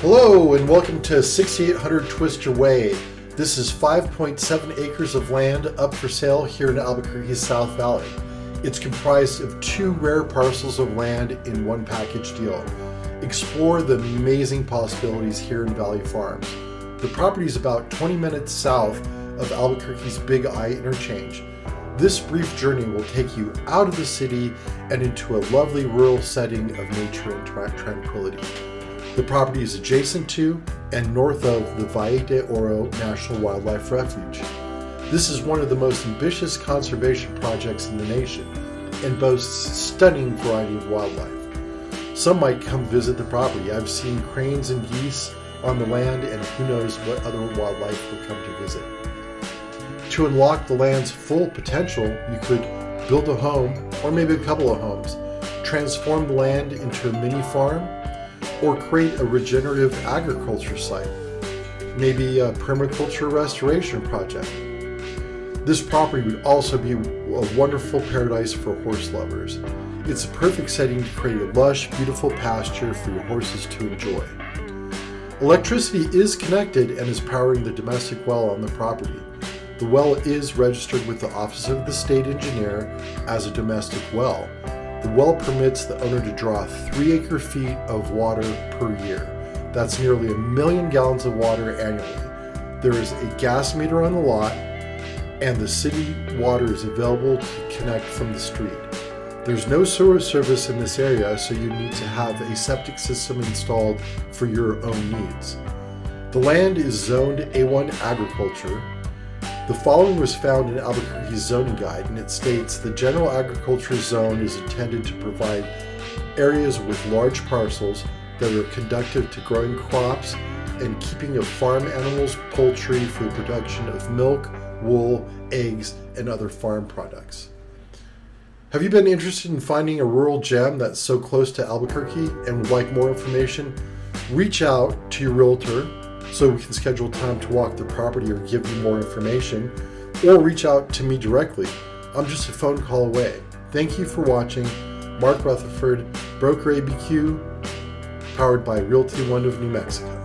Hello and welcome to 6800 Twist Your Way. This is 5.7 acres of land up for sale here in Albuquerque's South Valley. It's comprised of two rare parcels of land in one package deal. Explore the amazing possibilities here in Valley Farms. The property is about 20 minutes south of Albuquerque's Big I interchange. This brief journey will take you out of the city and into a lovely rural setting of nature and tranquility. The property is adjacent to and north of the Valle De Oro National Wildlife Refuge. This is one of the most ambitious conservation projects in the nation and boasts a stunning variety of wildlife. Some might come visit the property. I've seen cranes and geese on the land, and who knows what other wildlife will come to visit. To unlock the land's full potential, you could build a home, or maybe a couple of homes, transform the land into a mini farm, or create a regenerative agriculture site, maybe a permaculture restoration project. This property would also be a wonderful paradise for horse lovers. It's a perfect setting to create a lush, beautiful pasture for your horses to enjoy. Electricity is connected and is powering the domestic well on the property. The well is registered with the Office of the State Engineer as a domestic well. The well permits the owner to draw 3 acre-feet of water per year. That's nearly 1 million gallons of water annually. There is a gas meter on the lot, and the city water is available to connect from the street. There's no sewer service in this area, so you need to have a septic system installed for your own needs. The land is zoned A1 agriculture. The following was found in Albuquerque's zoning guide, and it states the general agriculture zone is intended to provide areas with large parcels that are conducive to growing crops and keeping of farm animals, poultry for the production of milk, wool, eggs, and other farm products. Have you been interested in finding a rural gem that's so close to Albuquerque and would like more information? Reach out to your realtor so we can schedule time to walk the property or give you more information, or reach out to me directly. I'm just a phone call away. Thank you for watching. Mark Rutherford, Broker ABQ, powered by Realty One of New Mexico.